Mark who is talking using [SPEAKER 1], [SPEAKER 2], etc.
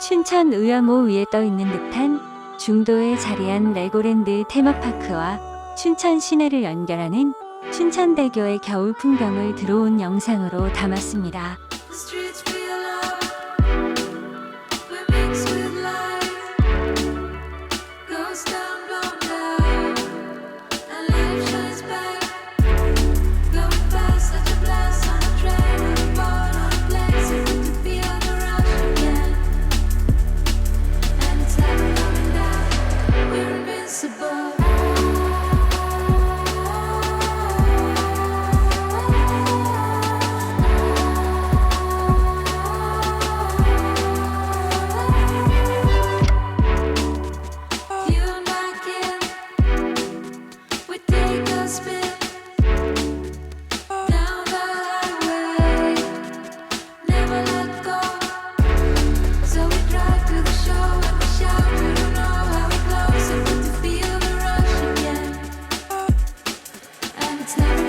[SPEAKER 1] 춘천 의암호 위에 떠있는 듯한 중도에 자리한 레고랜드 테마파크와 춘천 시내를 연결하는 춘천대교의 겨울 풍경을 들어온 영상으로 담았습니다.
[SPEAKER 2] The streets feel alive. We're mixed with life. Ghost town blown down, and life shines back. Going fast, such a blast on a train, on a boat, on a plane. So good to feel the rush again, and it's never coming down. We're invincible. You and I can, we take a spin down the highway, never let go. So we drive to the show and we shout, we don't know how we glow. So good to feel the rush again, and it's never